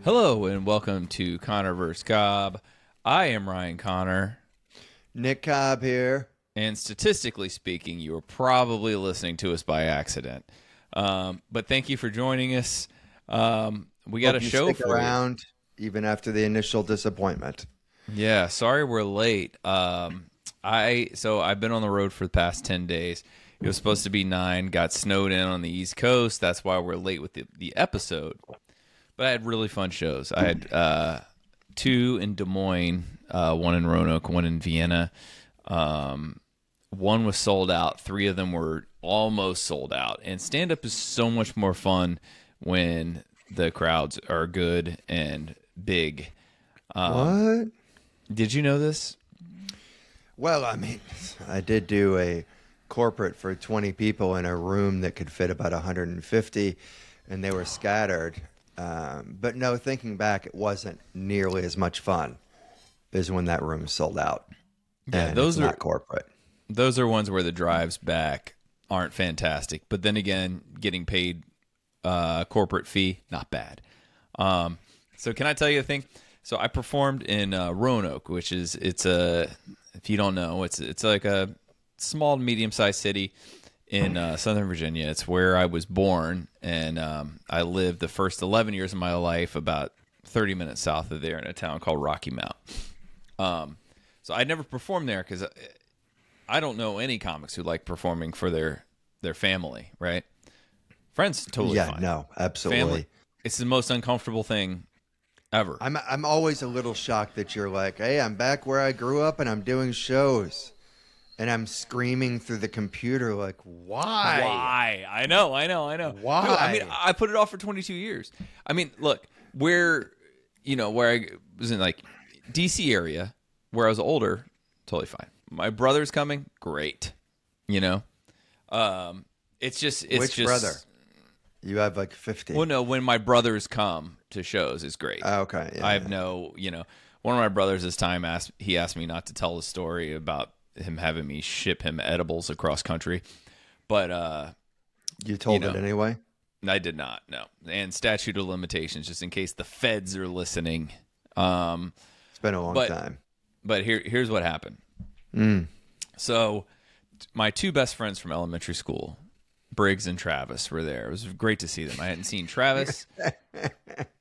Hello and welcome to Conner vs. Cobb. I am Ryan Conner, Nick Cobb here. and statistically speaking, you are probably listening to us by accident. But thank you for joining us. We got Hope a you show stick for around even after the initial disappointment. you. Yeah, sorry we're late. I've been on the road for the past 10 days. It was supposed to be 9, got snowed in on the East Coast. That's why we're late with the episode. But I had really fun shows. I had 2 in Des Moines, 1 in Roanoke, 1 in Vienna. 1 was sold out. 3 of them were almost sold out. And stand-up is so much more fun when the crowds are good and big. What? Did you know this? Well, I did do a corporate for 20 people in a room that could fit about 150, and they were scattered. But no, thinking back, it wasn't nearly as much fun as when that room sold out. Yeah, and those it's are not corporate. Those are ones where the drives back aren't fantastic. But then again, getting paid corporate fee, not bad. So can I tell you a thing? So I performed in Roanoke, which is if you don't know, it's like a small to medium sized city in Southern Virginia. It's where I was born, and I lived the first 11 years of my life about 30 minutes south of there in a town called Rocky Mount. So I never performed there because I don't know any comics who like performing for their family, right? Friends, totally fine. No, absolutely. Family, it's the most uncomfortable thing ever. I'm always a little shocked that you're like, hey, I'm back where I grew up and I'm doing shows. And I'm screaming through the computer like, why? Why? I know. Why? No, I mean, I put it off for 22 years. I mean, look, where I was in like DC area, where I was older, totally fine. My brother's coming, great. It's Which brother? You have like 50. Well, no, when my brothers come to shows is great. Okay. Yeah, I have one of my brothers this time asked me not to tell the story about him having me ship him edibles across country, but you told it anyway? I did not, no. And statute of limitations, just in case the feds are listening. It's been a long time. But here's what happened. So my 2 best friends from elementary school, Briggs and Travis, were there. It was great to see them. I hadn't seen Travis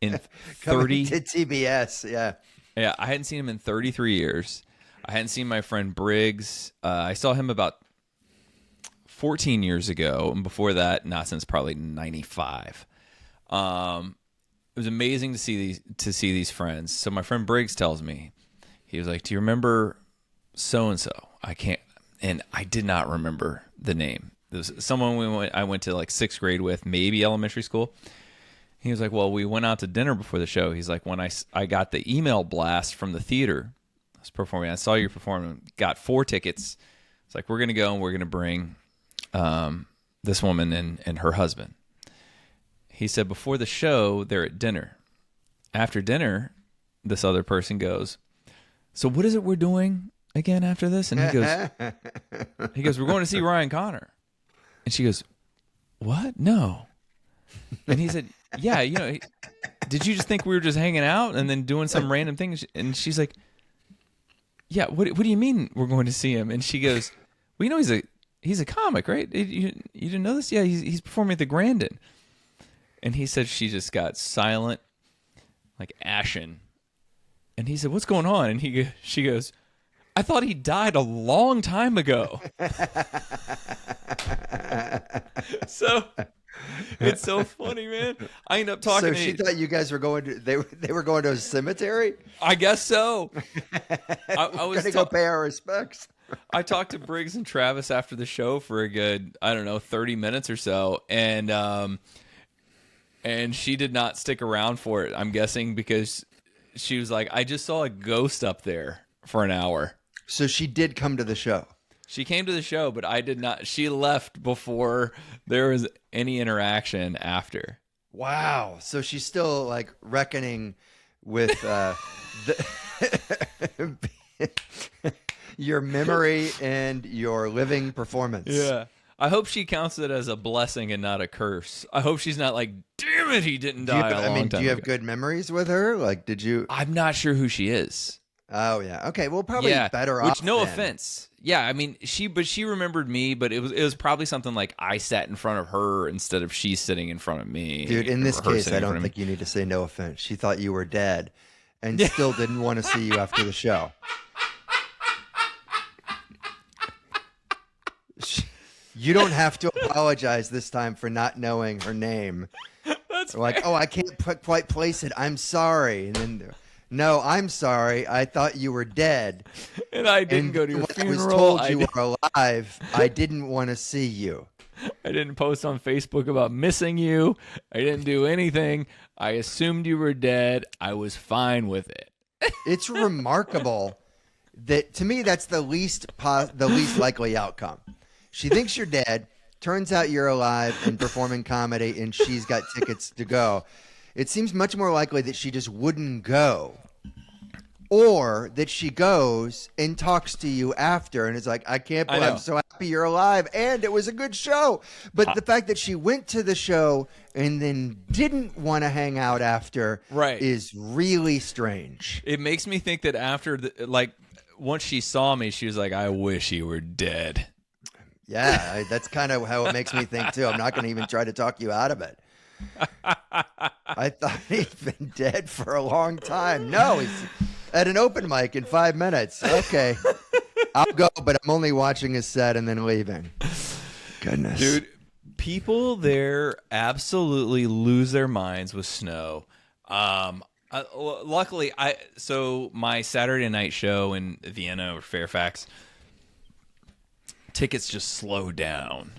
in 30 to TBS. Yeah, I hadn't seen him in 33 years. I hadn't seen my friend Briggs. I saw him about 14 years ago, and before that, not since probably 95. It was amazing to see these friends. So my friend Briggs tells me, he was like, "Do you remember so and so?" And I did not remember the name. There was someone I went to like 6th grade with, maybe elementary school. He was like, "Well, we went out to dinner before the show." He's like, "When I got the email blast from the theater, I was performing. I saw you performing. Got 4 tickets. It's like, we're gonna go and we're gonna bring this woman and her husband." He said before the show they're at dinner. After dinner, this other person goes, "So what is it we're doing again after this?" And he goes, "We're going to see Ryan Conner." And she goes, "What? No." And he said, "Yeah, did you just think we were just hanging out and then doing some random thing?" And she's like, "Yeah, what do you mean we're going to see him?" And she goes, "Well, he's a comic, right? You didn't know this? Yeah, he's performing at the Grandin." And he said she just got silent, like ashen. And he said, "What's going on?" And she goes, "I thought he died a long time ago." So it's so funny, man. I end up talking. So she thought you guys were going to they were going to a cemetery? I guess so. I was going to go pay our respects. I talked to Briggs and Travis after the show for a good, 30 minutes or so, and she did not stick around for it. I'm guessing because she was like, "I just saw a ghost up there for an hour." So she did come to the show. She came to the show, but I did not. She left before there was any interaction after. Wow. So she's still like reckoning with your memory and your living performance. Yeah. I hope she counts it as a blessing and not a curse. I hope she's not like, damn it, he didn't die a long time do you have ago. good memories with her? Like, did you? I'm not sure who she is. Oh yeah. Okay. Well, probably better Which, off. no then. offense. Yeah, I mean, she remembered me, but it was probably something like I sat in front of her instead of she sitting in front of me. Dude, in this or her case, sitting I in front don't of me. think you need to say no offense. She thought you were dead, and still didn't want to see you after the show. You don't have to apologize this time for not knowing her name. That's like, oh, I can't quite place it. I'm sorry. And then, no, I'm sorry. I thought you were dead. And I didn't go to your when funeral. I was told you were alive. I didn't want to see you. I didn't post on Facebook about missing you. I didn't do anything. I assumed you were dead. I was fine with it. It's remarkable that, to me, that's the least likely outcome. She thinks you're dead. Turns out you're alive and performing comedy, and she's got tickets to go. It seems much more likely that she just wouldn't go, or that she goes and talks to you after and is like, I can't believe I'm so happy you're alive, and it was a good show. But the fact that she went to the show and then didn't want to hang out after is really strange. It makes me think that after, once she saw me, she was like, I wish you were dead. Yeah, that's kind of how it makes me think, too. I'm not going to even try to talk you out of it. I thought he'd been dead for a long time. No, he's at an open mic in 5 minutes. Okay, I'll go, but I'm only watching his set and then leaving. Goodness. Dude, people there absolutely lose their minds with snow. Luckily, so my Saturday night show in Vienna or Fairfax, tickets just slowed down.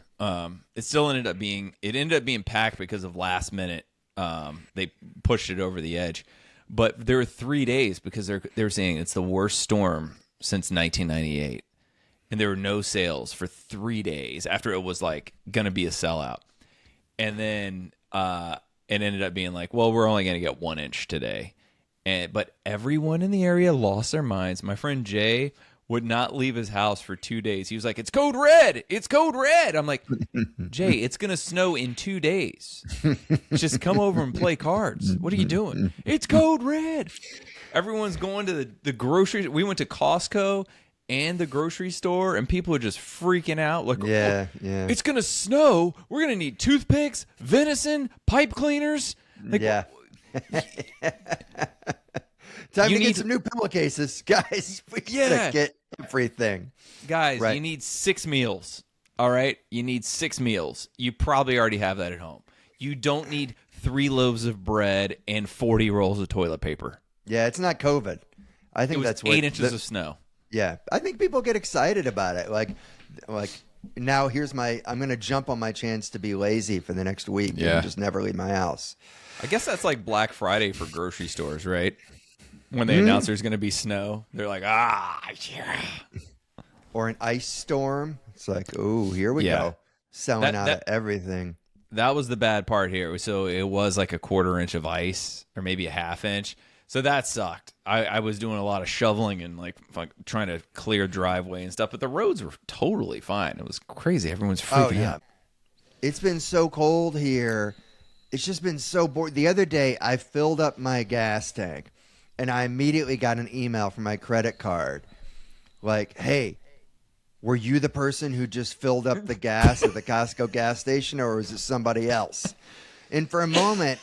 It still ended up being packed because of last minute. They pushed it over the edge, but there were 3 days because they're saying it's the worst storm since 1998, and there were no sales for 3 days after it was like gonna be a sellout, and then it ended up being like, well, we're only gonna get 1 inch today, but everyone in the area lost their minds. My friend Jay would not leave his house for 2 days. He was like, it's code red. It's code red. I'm like, Jay, it's going to snow in 2 days. Just come over and play cards. What are you doing? It's code red. Everyone's going to the grocery. We went to Costco and the grocery store, and people are just freaking out. Like, yeah. It's going to snow. We're going to need toothpicks, venison, pipe cleaners. Like, yeah. Time to get some new pillowcases, guys. We gotta get everything. Guys, you need 6 meals. All right? You need 6 meals. You probably already have that at home. You don't need 3 loaves of bread and 40 rolls of toilet paper. Yeah, it's not COVID. I think that's what 8 inches of snow. Yeah. I think people get excited about it. Like now here's I'm going to jump on my chance to be lazy for the next week and just never leave my house. I guess that's like Black Friday for grocery stores, right? When they announce there's going to be snow, they're like, yeah. Or an ice storm. It's like, oh, here we go. Selling out of everything. That was the bad part here. So it was like a 1/4 inch of ice or maybe a 1/2 inch. So that sucked. I was doing a lot of shoveling and like trying to clear driveway and stuff, but the roads were totally fine. It was crazy. Everyone's freaking out. It's been so cold here. It's just been so boring. The other day, I filled up my gas tank. And I immediately got an email from my credit card like, hey, were you the person who just filled up the gas at the Costco gas station, or was it somebody else? And for a moment,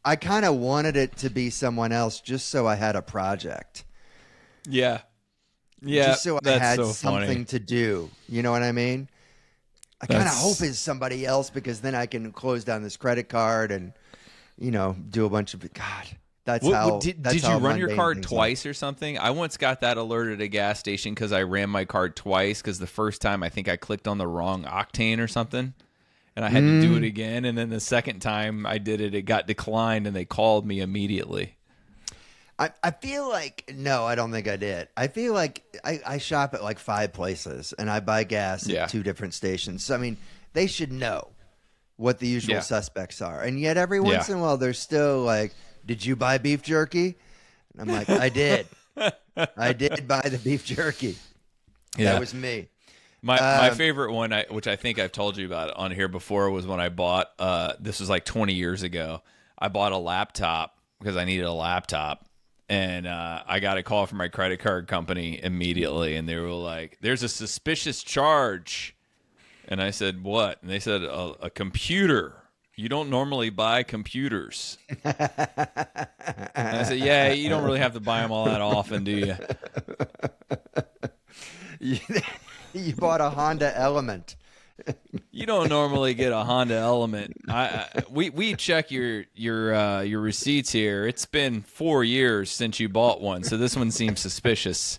I kind of wanted it to be someone else just so I had a project. Yeah. Yeah. Just so I had something to do. You know what I mean? I kind of hope it's somebody else because then I can close down this credit card and, do a bunch of God. Did you run your card twice or something? I once got that alert at a gas station because I ran my card twice because the first time I think I clicked on the wrong octane or something, and I had to do it again. And then the second time I did it, it got declined, and they called me immediately. I feel like, no, I don't think I did. I feel like I shop at like 5 places, and I buy gas at 2 different stations. So, I mean, they should know what the usual suspects are. And yet every once in a while, they're still like, did you buy beef jerky? And I'm like, I did. I did buy the beef jerky. Yeah. That was me. My favorite one, which I think I've told you about on here before, was when I bought. This was like 20 years ago. I bought a laptop because I needed a laptop, and I got a call from my credit card company immediately, and they were like, "There's a suspicious charge," and I said, "What?" And they said, "A computer. You don't normally buy computers." And I said, "Yeah, you don't really have to buy them all that often, do you?" You bought a Honda Element. You don't normally get a Honda Element. We check your receipts here. It's been 4 years since you bought one, so this one seems suspicious.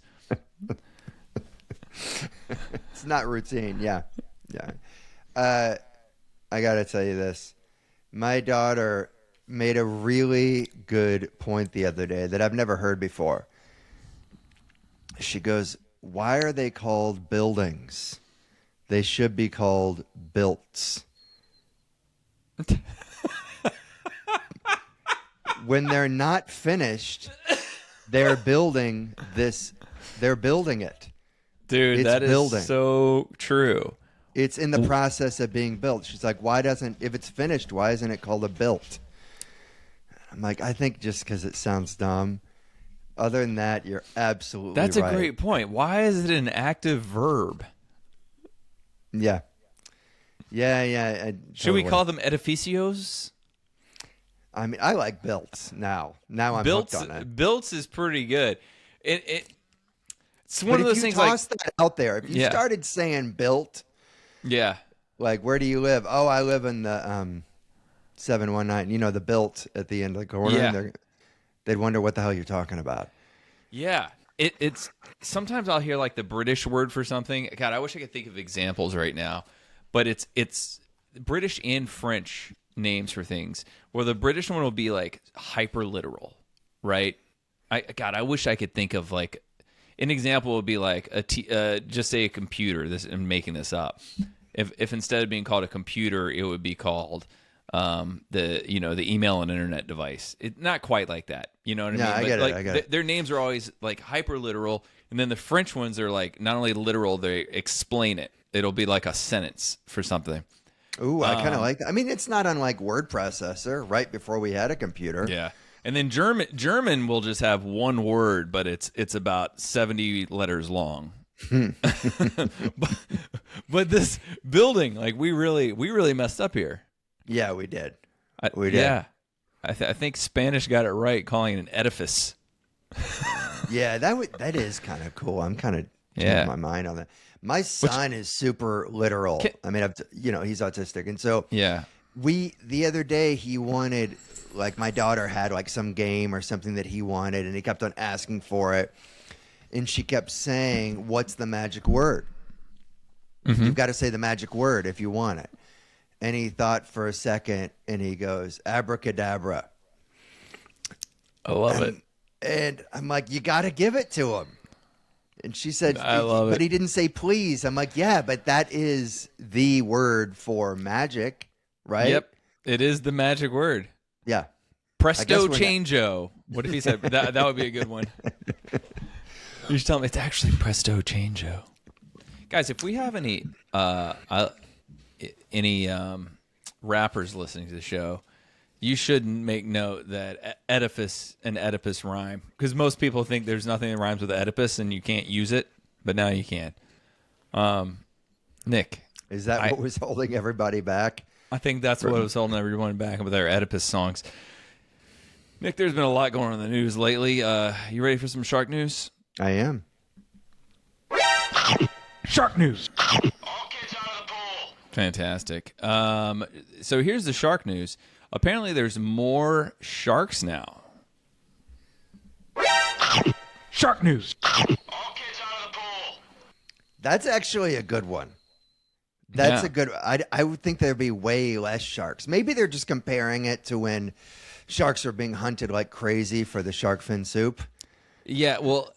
It's not routine. Yeah. I got to tell you this. My daughter made a really good point the other day that I've never heard before. She goes, "Why are they called buildings? They should be called builts." When they're not finished, they're building this. They're building it. Dude, It's that is building. so true. It's in the process of being built. She's like, if it's finished, why isn't it called a built? I'm like, I think just because it sounds dumb. Other than that, you're absolutely That's right. a great point. Why is it an active verb? Yeah. Should we call them edificios? I mean, I like built now. Now I'm hooked on it. Builts is pretty good. It's one But of those if you things toss like that out there, if you Yeah. started saying built, yeah. like, where do you live? Oh, I live in the 719. You know, the built at the end of the corner. Yeah. And they'd wonder what the hell you're talking about. Yeah. It's sometimes I'll hear like the British word for something. God, I wish I could think of examples right now. But it's British and French names for things. Where the British one will be like hyper literal, right? I wish I could think of like an example would be like just say a computer. I'm making this up. If instead of being called a computer, it would be called the email and internet device. Not quite like that. You know what I mean? I get it. I get it. Their names are always like hyper literal, and then the French ones are like not only literal, they explain it. It'll be like a sentence for something. Ooh, I kind of like that. I mean, it's not unlike word processor. Right before we had a computer. Yeah. And then German will just have one word, but it's about 70 letters long. but this building, like we really messed up here. Yeah, we did. Yeah, I think Spanish got it right, calling it an edifice. Yeah, that is kind of cool. I'm kind of changing my mind on that. My son is super literal. I mean, he's autistic, and so yeah. The other day he wanted, like, my daughter had like some game or something that he wanted, and he kept on asking for it, and she kept saying, "What's the magic word?" Mm-hmm. You've got to say the magic word if you want it. And he thought for a second, and he goes, "Abracadabra." I love it. And I'm like, "You got to give it to him." And she said, I love it. But he didn't say please. I'm like, yeah, but that is the word for magic, right? Yep. It is the magic word. Yeah. Presto changeo. What if he said that would be a good one. You should tell him it's actually presto changeo. Guys, if we have any rappers listening to the show, you should make note that edifice and Oedipus rhyme, because most people think there's nothing that rhymes with Oedipus and you can't use it, but now you can. Nick, is that what was holding everybody back? I think that's what was holding everyone back with their Oedipus songs. Nick, there's been a lot going on in the news lately. You ready for some shark news? I am. Shark news. All kids out of the pool. Fantastic. So here's the shark news. Apparently, there's more sharks now. Shark news. All kids out of the pool. That's actually a good one. That's a good. I would think there'd be way less sharks. Maybe they're just comparing it to when sharks are being hunted like crazy for the shark fin soup. Yeah, well,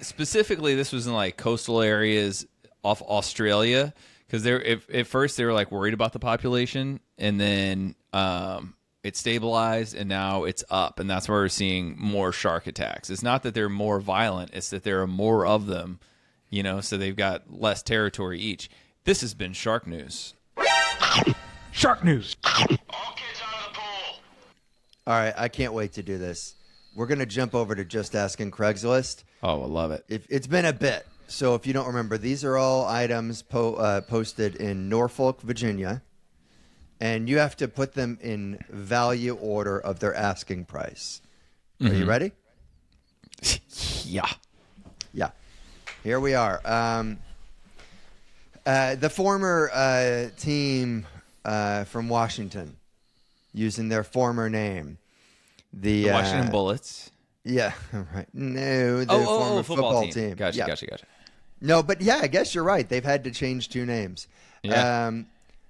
specifically, this was in like coastal areas off Australia, because at first they were like worried about the population, and then it stabilized, and now it's up, and that's why we're seeing more shark attacks. It's not that they're more violent; it's that there are more of them, so they've got less territory each. This has been Shark News. Shark News. All kids out of the pool. All right, I can't wait to do this. We're going to jump over to Just Asking Craigslist. Oh, I love it. It's been a bit, so if you don't remember, these are all items posted in Norfolk, Virginia, and you have to put them in value order of their asking price. Are you ready? Yeah. Yeah. Here we are. The former team from Washington, using their former name. The Washington Bullets. Yeah, right. No, the former former football team. Gotcha, Yeah. gotcha. No, but yeah, I guess you're right. They've had to change 2 names. Yeah.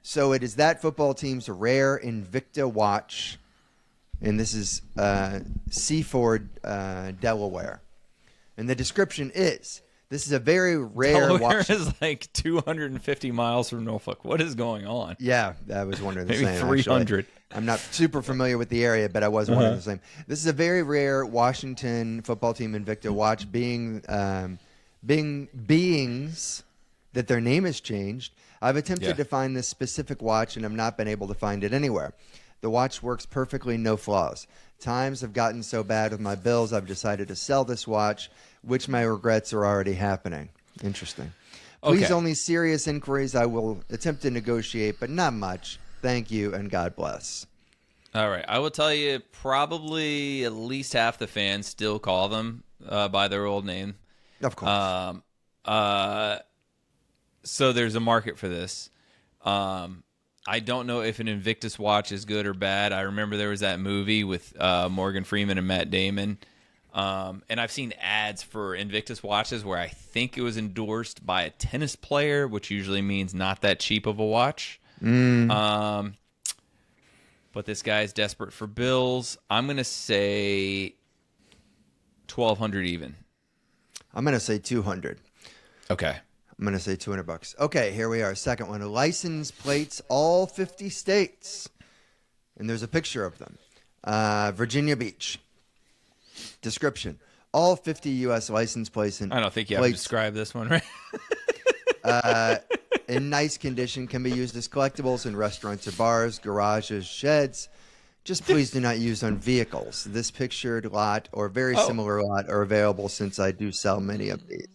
So it is that football team's rare Invicta watch, and this is Seaford, Delaware. And the description is, this is a very rare Delaware watch. is like 250 miles from Norfolk. What is going on? Yeah, I was wondering the Maybe same. 300. Actually. I'm not super familiar with the area, but I was wondering the same. This is a very rare Washington football team Invicta watch, beings that their name has changed. I've attempted to find this specific watch, and I've not been able to find it anywhere. The watch works perfectly, no flaws. Times have gotten so bad with my bills, I've decided to sell this watch, which my regrets are already happening. Interesting. Please, Okay. only serious inquiries. I will attempt to negotiate, but not much. Thank you, and God bless. All right. I will tell you, probably at least half the fans still call them by their old name. Of course. So there's a market for this. I don't know if an Invictus watch is good or bad. I remember there was that movie with Morgan Freeman and Matt Damon. And I've seen ads for Invictus watches where I think it was endorsed by a tennis player, which usually means not that cheap of a watch. But this guy's desperate for bills. I'm going to say $1,200 even. I'm going to say 200. Okay. I'm going to say $200. Okay, here we are. Second one. License plates, all 50 states. And there's a picture of them. Virginia Beach. Description. All 50 U.S. license plates. I don't think you have to describe this one, right? In nice condition, can be used as collectibles in restaurants or bars, garages, sheds. Just please do not use on vehicles. This pictured lot or very similar lot are available since I do sell many of these.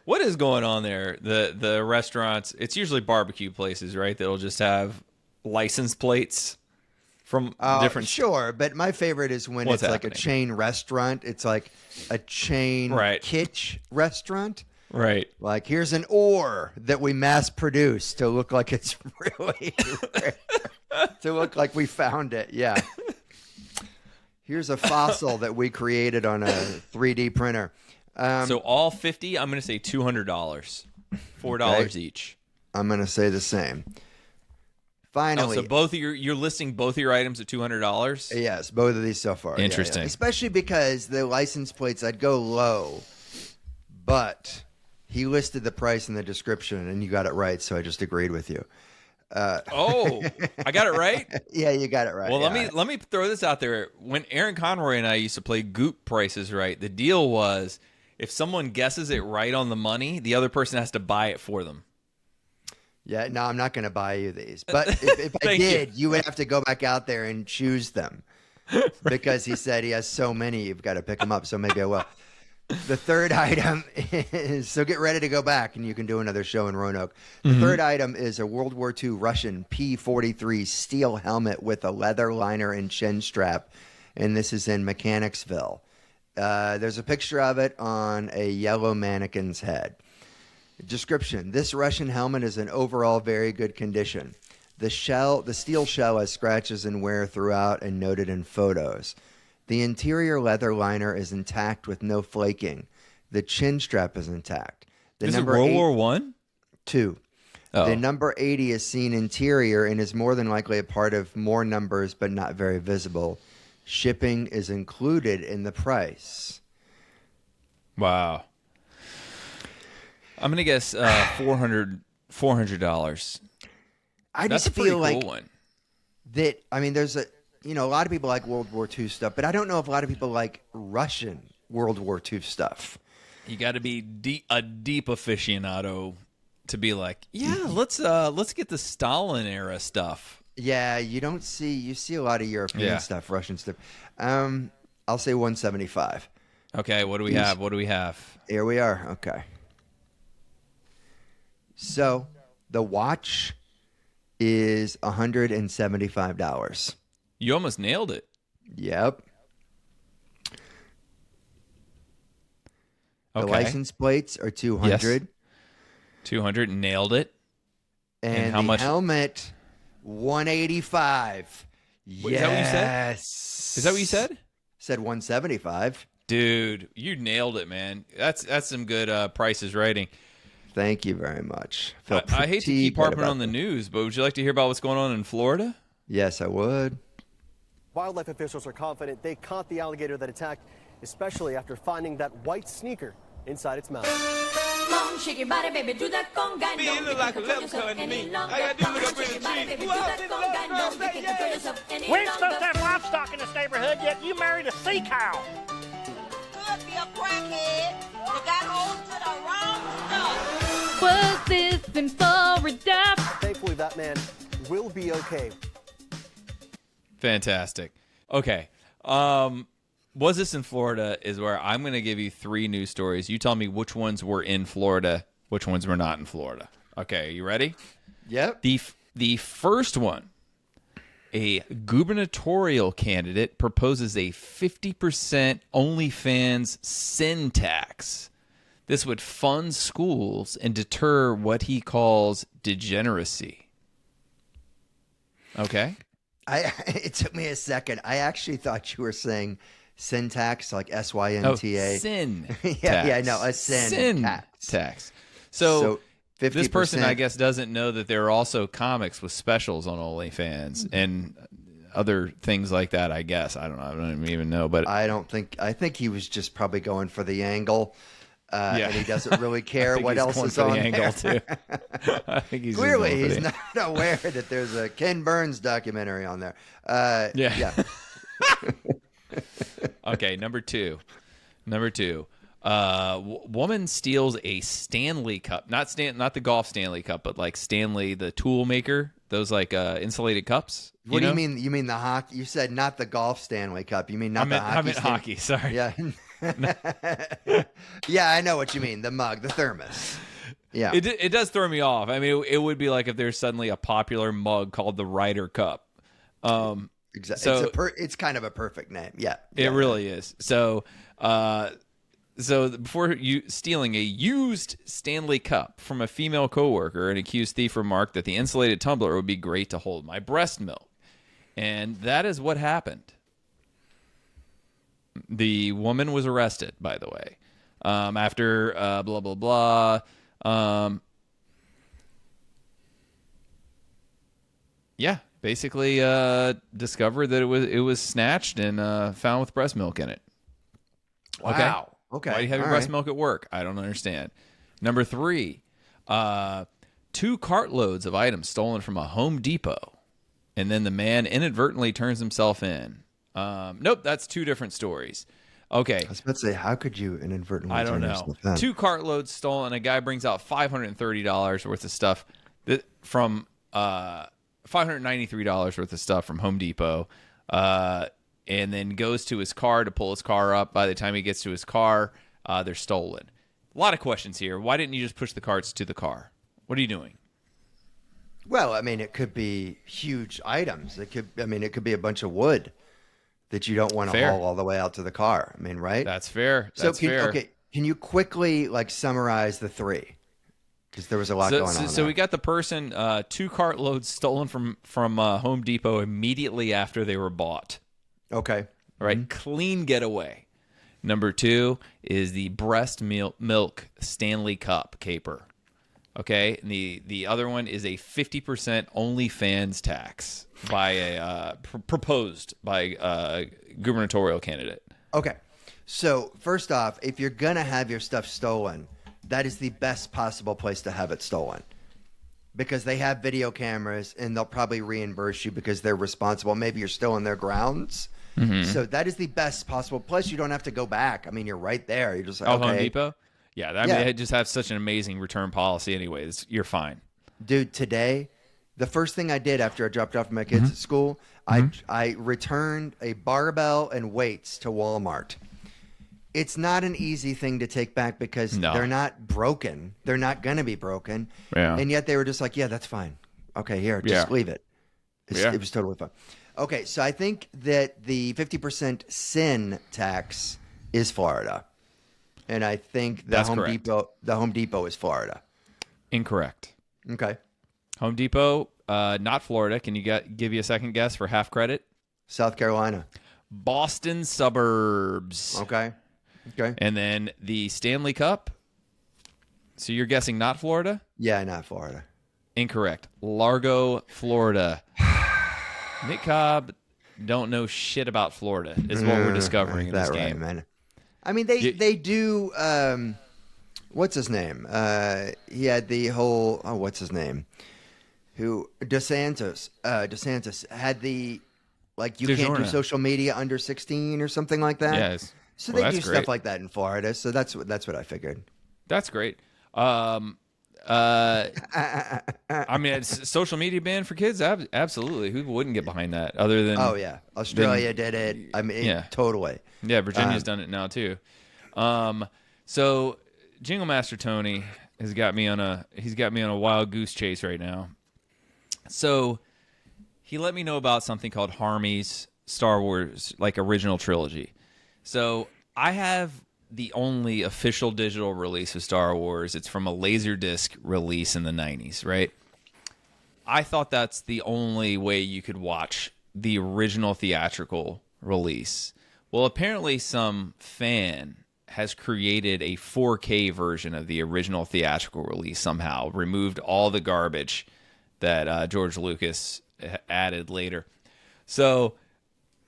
What is going on there? The restaurants, it's usually barbecue places, right? That'll just have license plates from different. Sure, but my favorite is when What's it's happening? like a chain restaurant. It's like a chain kitsch restaurant. Right. Like, here's an ore that we mass produced to look like it's really rare. To look like we found it. Yeah. Here's a fossil that we created on a 3D printer. So all 50, I'm going to say $200. $4 each. I'm going to say the same. Finally. So both of you're listing both of your items at $200? Yes, both of these so far. Yeah, Interesting. yeah. Especially because the license plates, I'd go low, but he listed the price in the description, and you got it right, so I just agreed with you. I got it right? Yeah, you got it right. Well, yeah. let me throw this out there. When Aaron Conroy and I used to play Goop Prices Right, the deal was if someone guesses it right on the money, the other person has to buy it for them. Yeah, no, I'm not going to buy you these. But if I did, you would have to go back out there and choose them. Because he said he has so many, you've got to pick them up. So maybe I will. The third item is, so get ready to go back and you can do another show in Roanoke. The third item is a World War II Russian P-43 steel helmet with a leather liner and chin strap. And this is in Mechanicsville. There's a picture of it on a yellow mannequin's head. Description. This Russian helmet is in overall very good condition. The steel shell has scratches and wear throughout and noted in photos. The interior leather liner is intact with no flaking. The chin strap is intact. Is it World War One? 2. Oh. The number 80 is seen interior and is more than likely a part of more numbers but not very visible. Shipping is included in the price. Wow. I'm going to guess $400. I That's just a pretty feel like cool one. that, I mean, there's a lot of people like World War II stuff, but I don't know if a lot of people like Russian World War II stuff. You got to be a deep aficionado to be like, yeah, let's get the Stalin era stuff. Yeah, you see a lot of European stuff, Russian stuff. I'll say 175. Okay, what do we have? What do we have? Here we are. Okay. So the watch is $175. You almost nailed it. Yep. The Okay. license plates are 200. Yes. 200, nailed it. And how the much? helmet, 185. Wait, is that what you said? Yes. Is that what you said? Said 175. Dude, you nailed it, man. That's some good prices writing. Thank you very much. I hate to keep harping on the news, but would you like to hear about what's going on in Florida? Yes, I would. Wildlife officials are confident they caught the alligator that attacked, especially after finding that white sneaker inside its mouth. Come on, shake your body, baby, do that conga. Me, it look like a left cut to me. I got to look up in the tree. Do that conga. Don't you can control yourself any We ain't supposed to longer. have livestock in this neighborhood, yet you married a sea cow. Could be a crackhead that got hold to the wrong stuff. Was this in Florida? Thankfully, that man will be okay. Fantastic. Okay. Was this in Florida is where I'm going to give you 3 news stories. You tell me which ones were in Florida, which ones were not in Florida. Okay, you ready? Yep. The first one, a gubernatorial candidate proposes a 50% OnlyFans sin tax. This would fund schools and deter what he calls degeneracy. Okay? It took me a second. I actually thought you were saying syntax, like SYNTA. Sin Yeah, no, a sin tax. So 50%. this person, I guess, doesn't know that there are also comics with specials on OnlyFans and other things like that, I guess. I don't know. I don't even know. But I think he was just probably going for the angle. Yeah. And he doesn't really I care think what he's ess going is for on the angle, there. too. I think he's Clearly, just he's going not aware that there's a Ken Burns documentary on there. Yeah. Okay, number two. Woman steals a Stanley Cup, not the golf Stanley Cup, but like Stanley the tool maker. Those like insulated cups. What do you mean? You mean the hockey? You said not the golf Stanley Cup. You mean not the hockey? I meant hockey. Sorry. Yeah. Yeah, I know what you mean. The mug, the thermos. Yeah. It does throw me off. I mean, it would be like if there's suddenly a popular mug called the Ryder Cup. Exactly. So it's kind of a perfect name. Yeah. it really is. So, before you stealing a used Stanley Cup from a female coworker, an accused thief remarked that the insulated tumbler would be great to hold my breast milk, and that is what happened. The woman was arrested, by the way, after blah blah blah. Yeah, basically discovered that it was snatched and found with breast milk in it. Wow. Okay. Why do you have your All breast right. milk at work? I don't understand. Number 3, 2 cartloads of items stolen from a Home Depot, and then the man inadvertently turns himself in. Nope, that's 2 different stories. Okay. I was about to say, how could you inadvertently I don't turn know. yourself in? 2 cartloads stolen. A guy brings out $530 worth of stuff from $593 worth of stuff from Home Depot, and then goes to his car to pull his car up. By the time he gets to his car, they're stolen. A lot of questions here. Why didn't you just push the carts to the car? What are you doing? Well, I mean, it could be huge items. It could be a bunch of wood that you don't want to Fair. haul all the way out to the car. I mean, right? That's fair. So That's fair. can you quickly summarize the 3? Because there was a lot going on. So there. we got the person 2 cartloads stolen from Home Depot immediately after they were bought. Okay. Right, clean getaway. Number 2 is the breast milk Stanley Cup caper. Okay, and the other one is a 50% OnlyFans tax by a proposed by a gubernatorial candidate. Okay. So first off, if you're gonna have your stuff stolen, that is the best possible place to have it stolen, because they have video cameras and they'll probably reimburse you because they're responsible. Maybe you're still in their grounds. So that is the best possible place. You don't have to go back. I mean, you're right there. You're just like, okay. Home Depot? Yeah, I mean, they just have such an amazing return policy anyways. You're fine. Dude, today, the first thing I did after I dropped off my kids at school, I returned a barbell and weights to Walmart. It's not an easy thing to take back because they're not broken. They're not going to be broken. Yeah. And yet they were just like, yeah, that's fine. Okay, here, just leave it. It was totally fine. Okay, so I think that the 50% sin tax is Florida. And I think the Home Depot is Florida. Incorrect. Okay. Home Depot, not Florida. Can you give you a second guess for half credit? South Carolina. Boston suburbs. Okay. And then the Stanley Cup. So you're guessing not Florida? Yeah, not Florida. Incorrect. Largo, Florida. Nick Cobb don't know shit about Florida is what we're discovering in this game. Man. I mean, they do. What's his name? He had the whole. Oh, what's his name? Who DeSantis? DeSantis had the you can't do social media under 16 or something like that. Yes. So they do stuff like that in Florida. So that's what I figured. That's great. I mean, it's social media ban for kids. Absolutely. Who wouldn't get behind that? Other than Australia did it. I mean, totally. Yeah, Virginia's done it now too. So Jingle Master Tony has got me on a wild goose chase right now. So he let me know about something called Harmy's Star Wars original trilogy. So I have the only official digital release of Star Wars. It's from a Laserdisc release in the 90s, right? I thought that's the only way you could watch the original theatrical release. Well, apparently some fan has created a 4K version of the original theatrical release somehow, removed all the garbage that George Lucas added later. So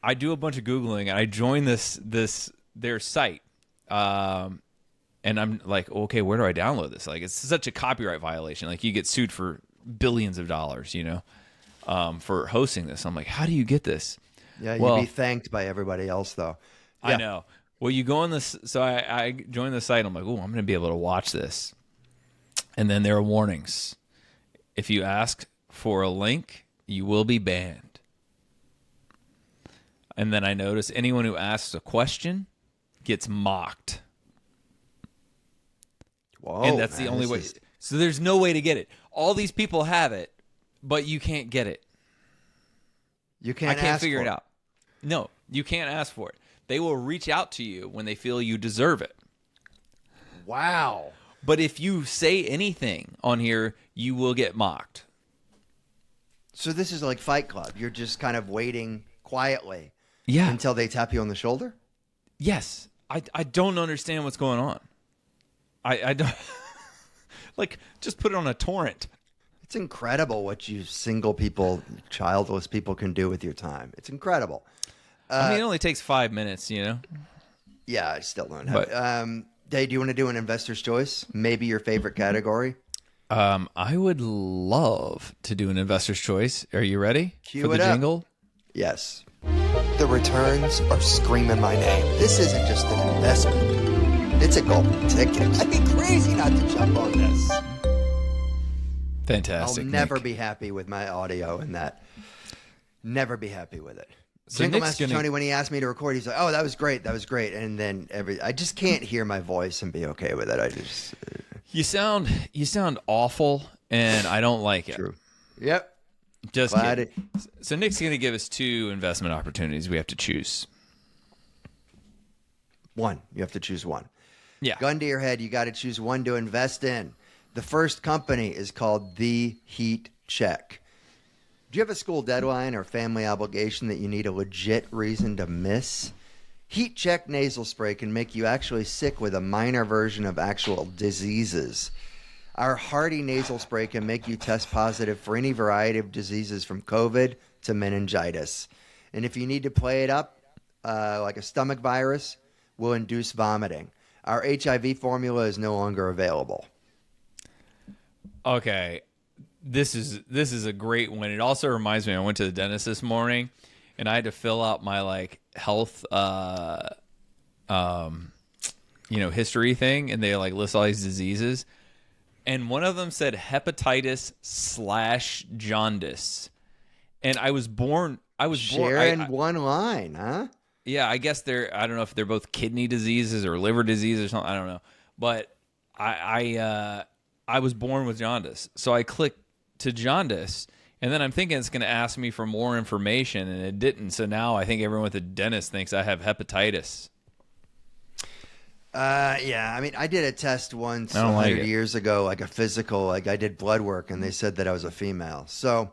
I do a bunch of Googling, and I join their site. And I'm like, okay, where do I download this? It's such a copyright violation. You get sued for billions of dollars, for hosting this. I'm like, how do you get this? Yeah, you'd be thanked by everybody else, though. Yeah. I know. Well, you go on this. So I joined the site. I'm like, oh, I'm going to be able to watch this. And then there are warnings. If you ask for a link, you will be banned. And then I notice anyone who asks a question gets mocked. Whoa, and that's the only way. So there's no way to get it. All these people have it, but you can't get it. You can't. I can't figure it out. No, you can't ask for it. They will reach out to you when they feel you deserve it. Wow. But if you say anything on here, you will get mocked. So this is like Fight Club. You're just kind of waiting quietly until they tap you on the shoulder? Yes. I don't understand what's going on. I don't... just put it on a torrent. It's incredible what you single people, childless people can do with your time. It's incredible. It only takes 5 minutes, Yeah, I still don't have it. Dave, do you want to do an investor's choice? Maybe your favorite category? I would love to do an investor's choice. Are you ready Cue for the it up. jingle? Yes. The returns are screaming my name. This isn't just an investment. It's a golden ticket. I'd be crazy not to jump on this. Fantastic. I'll never Nick. be happy with my audio in that. Never be happy with it. So Jingle Nick's Master gonna- Tony, when he asked me to record, he's like, "Oh, that was great, and then I just can't hear my voice and be okay with it. I just You sound awful, and I don't like it. True. Yep. Just Glad kidding. So Nick's going to give us 2 investment opportunities we have to choose. One. You have to choose one. Yeah. Gun to your head, you got to choose one to invest in. The first company is called The Heat Check. Do you have a school deadline or family obligation that you need a legit reason to miss? Heat Check nasal spray can make you actually sick with a minor version of actual diseases. Our Hardy nasal spray can make you test positive for any variety of diseases from COVID to meningitis. And if you need to play it up, like a stomach virus, will induce vomiting. Our HIV formula is no longer available. Okay. This is a great one. It also reminds me, I went to the dentist this morning, and I had to fill out my health history thing, and they like list all these diseases, and one of them said hepatitis / jaundice, and I was born. Sharing one line, huh? Yeah, I guess I don't know if they're both kidney diseases or liver disease or something. I don't know, but I was born with jaundice, so I clicked to jaundice, and then I'm thinking it's going to ask me for more information, and it didn't. So now I think everyone at the dentist thinks I have hepatitis. Yeah, I mean, I did a test once I don't 100 like it. years ago, like a physical, like I did blood work, and they said that I was a female. So,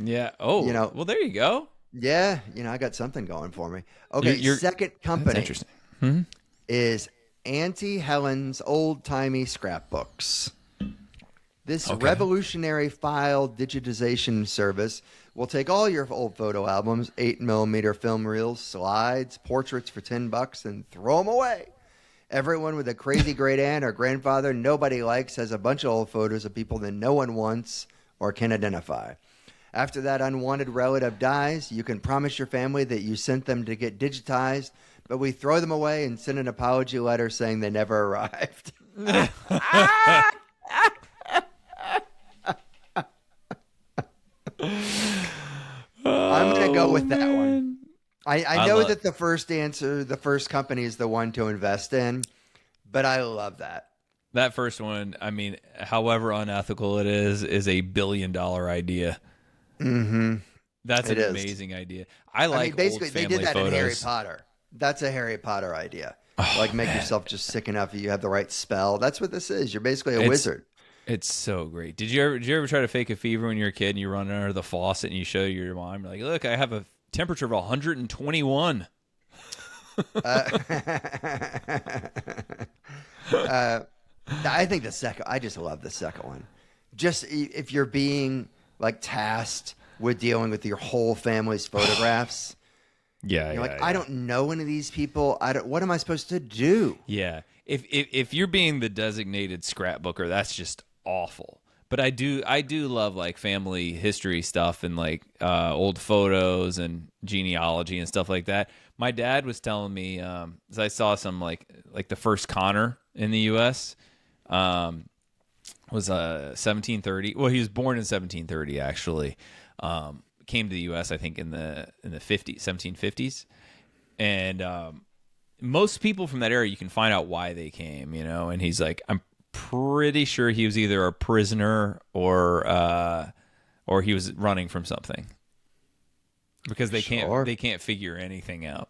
Yeah. Oh, well, there you go. yeah, I got something going for me. Okay, You're- second That's company interesting. is Auntie Helen's Old Timey Scrapbooks. This Okay. revolutionary file digitization service will take all your old photo albums, 8mm film reels, slides, portraits for $10, and throw them away. Everyone with a crazy great aunt or grandfather nobody likes has a bunch of old photos of people that no one wants or can identify. After that unwanted relative dies, you can promise your family that you sent them to get digitized, but we throw them away and send an apology letter saying they never arrived. I'm going to go with that one. I know that the first answer, the first company is the one to invest in, but I love that. That first one, I mean, however unethical it is a $1 billion idea. Mm-hmm. That's an It is. amazing idea. I like basically old they family did that photos. in Harry Potter. That's a Harry Potter idea. Like make yourself just sick enough that you have the right spell. That's what this is. You're basically a wizard. It's so great. Did you ever try to fake a fever when you were a kid and you run under the faucet and you show your mom, you're like, look, I have a temperature of 121. I think I just love the second one. Just if you're being like tasked with dealing with your whole family's photographs. Yeah, You're like, I don't know any of these people. What am I supposed to do? Yeah. If you're being the designated scrapbooker, that's just awful. But I do love like family history stuff and like old photos and genealogy and stuff like that. My dad was telling me, as I saw some like the first Conner in the U.S. Was 1730. Well, he was born in 1730 actually. Came to the U.S. I think in the 1750s, and most people from that area you can find out why they came. And he's like, I'm pretty sure he was either a prisoner or he was running from something because they can't figure anything out.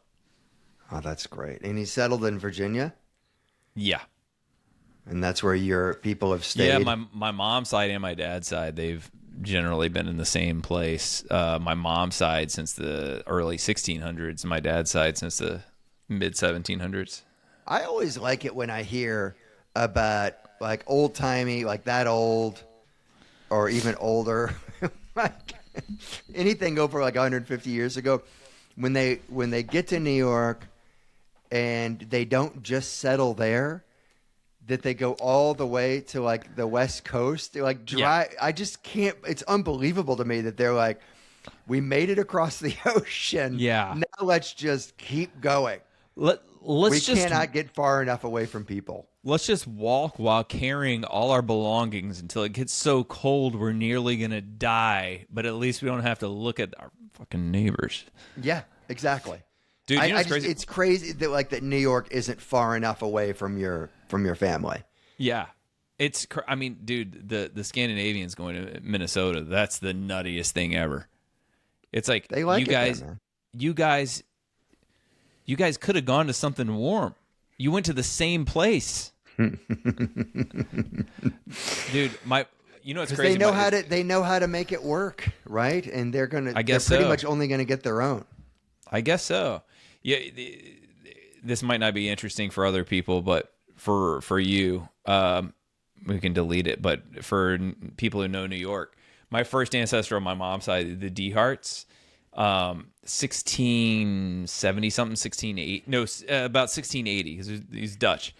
Oh, that's great. And he settled in Virginia? Yeah. And that's where your people have stayed? Yeah, my mom's side and my dad's side, they've generally been in the same place. My mom's side since the early 1600s, my dad's side since the mid 1700s. I always like it when I hear about like old timey, like that old or even older, like anything over like 150 years ago, when they get to New York and they don't just settle there, that they go all the way to like the West Coast. They're like drive. Yeah. I just can't. It's unbelievable to me that they're like, we made it across the ocean. Yeah. Now let's just keep going. We cannot get far enough away from people. Let's just walk while carrying all our belongings until it gets so cold we're nearly gonna die. But at least we don't have to look at our fucking neighbors. Yeah, exactly. Dude, crazy? It's crazy that like that New York isn't far enough away from your family. Yeah, I mean, dude, the Scandinavians going to Minnesota, that's the nuttiest thing ever. It's like they like you guys could have gone to something warm. You went to the same place. Dude, it's crazy. They know how to make it work, right? And they're pretty much only gonna get their own. I guess so. Yeah, this might not be interesting for other people, but for you, we can delete it. But for people who know New York, my first ancestor on my mom's side, the Deharts, 1670 something, 1680, no, about 1680 because he's Dutch.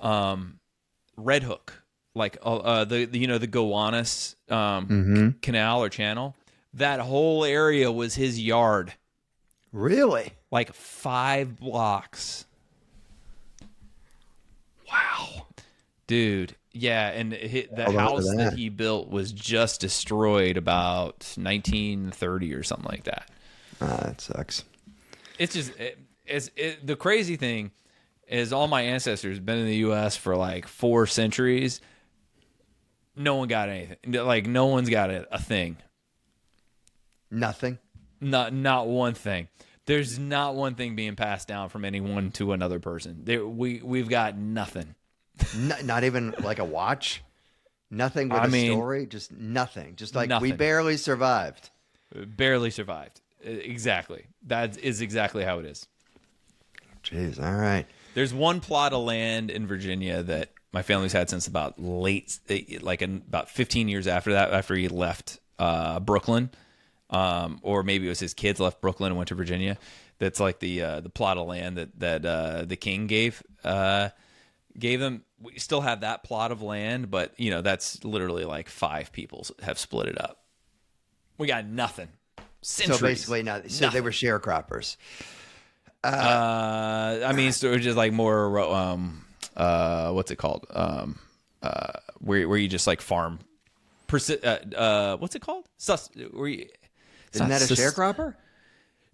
Red Hook, like the Gowanus canal or channel, that whole area was his yard. Really? Like 5 blocks. Wow. Dude, yeah, and the Hold on to house that that. he built was just destroyed about 1930 or something like that. That sucks. It's just the crazy thing is all my ancestors been in the U.S. for like 4 centuries. No one got anything. Like no one's got a thing. Nothing. Not one thing. There's not one thing being passed down from anyone to another person. We've got nothing. Not even like a watch. Nothing with a story. Just nothing. Just like we nothing. barely survived. Barely survived. Exactly. That is exactly how it is. Jeez. All right. There's one plot of land in Virginia that my family's had since about about 15 years after that, after he left Brooklyn, or maybe it was his kids left Brooklyn and went to Virginia. That's like the plot of land that the king gave them. We still have that plot of land, but that's literally like 5 people have split it up. We got nothing. Centuries. So basically nothing. So they were sharecroppers. I mean, so it's just like more, what's it called? Where you just like farm, what's it called? Isn't that a sharecropper?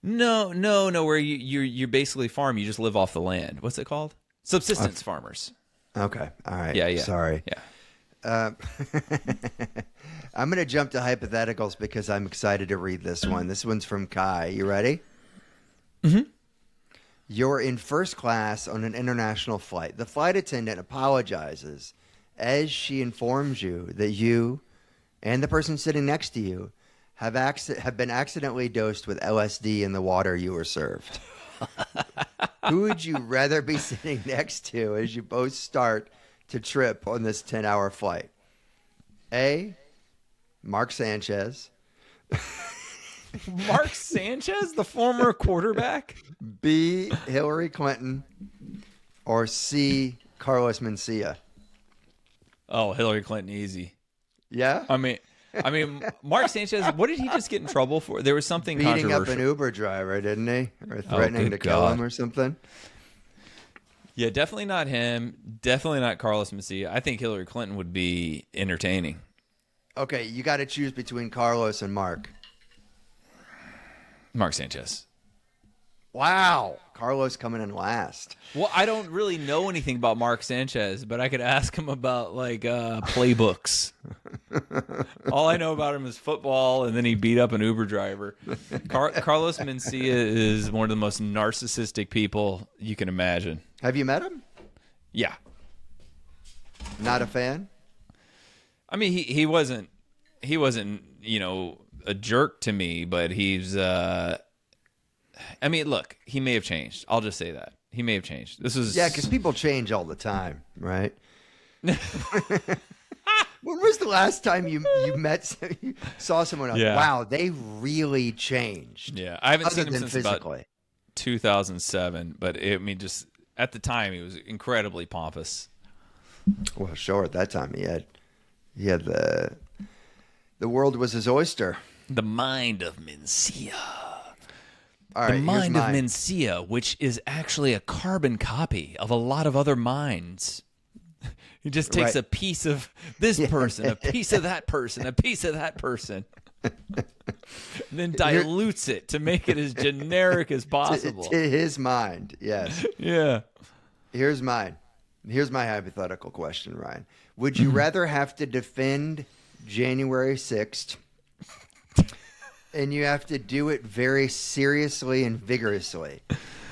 No. Where you basically farm, you just live off the land. What's it called? Subsistence farmers. Okay. All right. Yeah. Sorry. Yeah. I'm going to jump to hypotheticals because I'm excited to read this one. This one's from Kai. You ready? Mm-hmm. You're in first class on an international flight. The flight attendant apologizes as she informs you that you and the person sitting next to you have been accidentally dosed with LSD in the water you were served. Who would you rather be sitting next to as you both start to trip on this 10-hour flight? A, Mark Sanchez. Mark Sanchez, the former quarterback? B, Hillary Clinton. Or C, Carlos Mencia. Oh, Hillary Clinton, easy. Yeah? I mean, Mark Sanchez, what did he just get in trouble for? There was something Beating up controversial. an Uber driver, didn't he? Or threatening to kill him or something? Yeah, definitely not him. Definitely not Carlos Mencia. I think Hillary Clinton would be entertaining. Okay, you got to choose between Carlos and Mark. Mark Sanchez. Wow. Carlos coming in last. Well, I don't really know anything about Mark Sanchez, but I could ask him about like playbooks. All I know about him is football, and then he beat up an Uber driver. Carlos Mencia is one of the most narcissistic people you can imagine. Have you met him? Yeah. Not a fan? I mean, he wasn't a jerk to me, but he's I mean, look, he may have changed. I'll just say that. He may have changed. This is because people change all the time, right? When was the last time you saw someone else? Yeah. Wow, they really changed. Yeah, I haven't seen him than since about 2007, but just at the time he was incredibly pompous. Well, sure. At that time, he had the world was his oyster. The mind of Mencia. All right, the mind of mine. Mencia, which is actually a carbon copy of a lot of other minds. He just takes a piece of this person, a piece of that person, a piece of that person, and then dilutes it to make it as generic as possible. To his mind, yes. Yeah. Here's mine. Here's my hypothetical question, Ryan. Would you rather have to defend January 6th, and you have to do it very seriously and vigorously,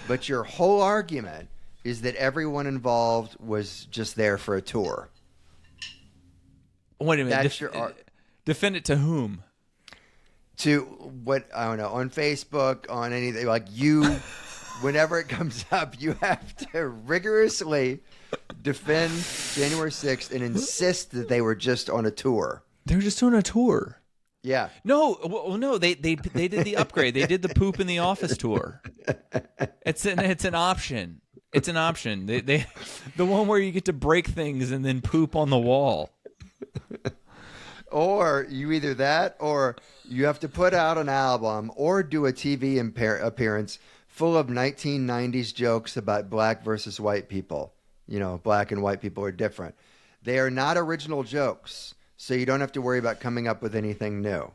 but your whole argument is that everyone involved was just there for a tour? Wait a minute. That's your defend it to whom? To what, I don't know, on Facebook, on anything. Like you, whenever it comes up, you have to rigorously defend January 6th and insist that they were just on a tour. They were just on a tour. Yeah. No, they did the upgrade. They did the poop in the office tour. It's an option. It's an option. They the one where you get to break things and then poop on the wall. Or you either that, or you have to put out an album or do a TV appearance full of 1990s jokes about black versus white people. black and white people are different. They are not original jokes, so you don't have to worry about coming up with anything new.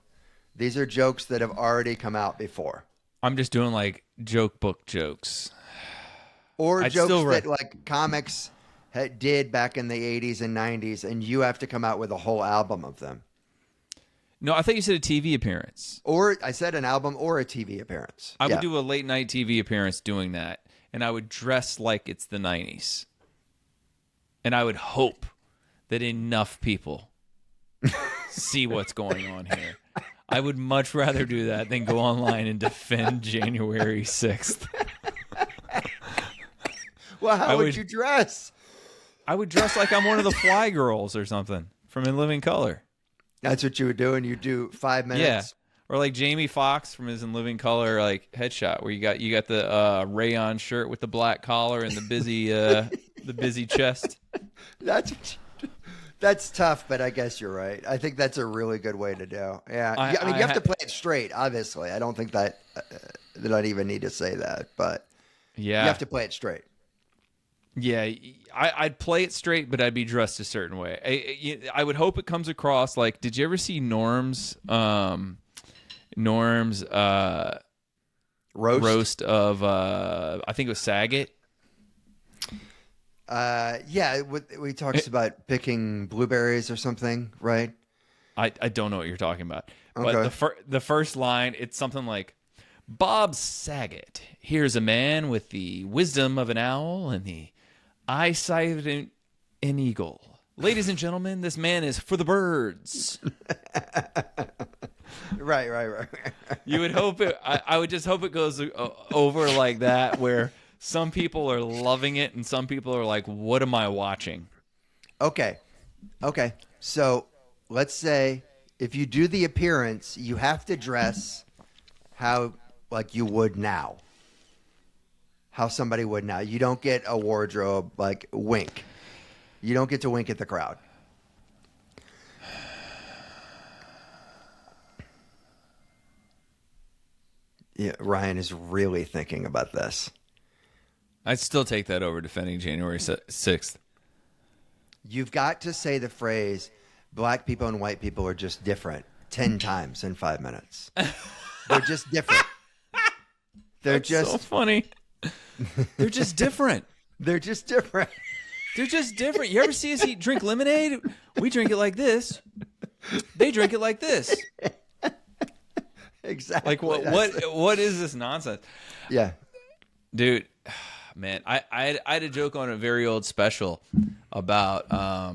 These are jokes that have already come out before. I'm just doing like joke book jokes. Or jokes that like comics did back in the 80s and 90s, and you have to come out with a whole album of them. No, I thought you said a TV appearance. Or I said an album or a TV appearance. I would do a late night TV appearance doing that, and I would dress like it's the 90s. And I would hope that enough people see what's going on here. I would much rather do that than go online and defend January 6th. Well, how would you dress? I would dress like I'm one of the Fly Girls or something from In Living Color. That's what you would do, and you do 5 minutes. Yeah, or like Jamie Foxx from his In Living Color like headshot, where you got the rayon shirt with the black collar and the busy chest. That's tough, but I guess you're right. I think that's a really good way to do. Yeah, I mean, you have to play it straight. Obviously, I don't think that I even need to say that, but yeah, you have to play it straight. Yeah, I'd play it straight, but I'd be dressed a certain way. I would hope it comes across like. Did you ever see Norm's roast of I think it was Saget? Yeah, he talks about picking blueberries or something, right? I don't know what you're talking about, okay. But the first line, it's something like, Bob Saget, here's a man with the wisdom of an owl and the eyesight of an eagle. Ladies and gentlemen, this man is for the birds. Right. You would hope it. I would just hope it goes over like that, where some people are loving it and some people are like, "What am I watching?" Okay. So let's say if you do the appearance, you have to dress how like you would now. How somebody would now. You don't get a wardrobe like wink. You don't get to wink at the crowd. Yeah, Ryan is really thinking about this. I'd still take that over defending January 6th. You've got to say the phrase, black people and white people are just different 10 times in 5 minutes. They're just different. They're just so funny. They're just different. They're just different. They're just different. You ever see us drink lemonade? We drink it like this. They drink it like this. Exactly. Like what is this nonsense? Yeah. Dude, man, I had a joke on a very old special about I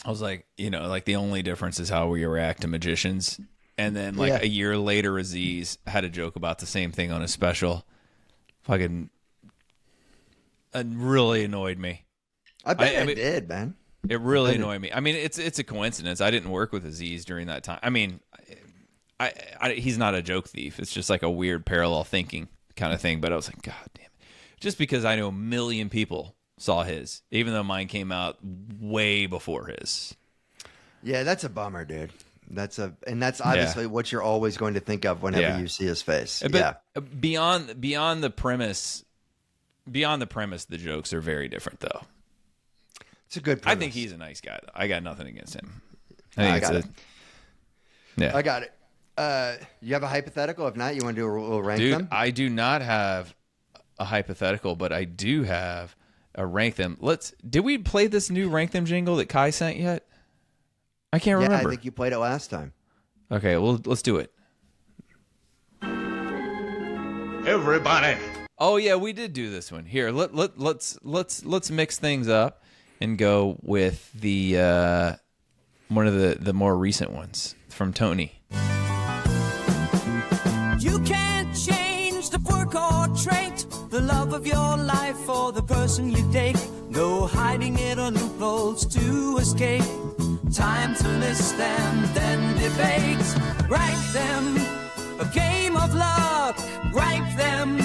was like, like the only difference is how we react to magicians. And then a year later, Aziz had a joke about the same thing on a special. Fucking it really annoyed me. I bet it did, man. It really annoyed me. I mean, it's a coincidence. I didn't work with Aziz during that time. I mean, he's not a joke thief. It's just like a weird parallel thinking kind of thing. But I was like, God damn it. Just because I know 1 million people saw his, even though mine came out way before his. Yeah, that's a bummer, dude. That's obviously what you're always going to think of whenever you see his face. But beyond the premise, the jokes are very different, though. It's a good premise. I think he's a nice guy, though. I got nothing against him. I got it. Yeah, I got it. You have a hypothetical? If not, you want to do a little rank them? I do not have a hypothetical, but I do have a rank them. Did we play this new rank them jingle that Kai sent yet? I can't remember. I think you played it last time. Okay, well, let's do it. Everybody. Oh yeah, we did do this one. Here, let's mix things up and go with the one of the more recent ones from Tony. You can't change the quirk or trait, the love of your life or the person you date. No hiding it or loopholes to escape. Time to list them, then debate. Rank them, a game of luck. Rank them,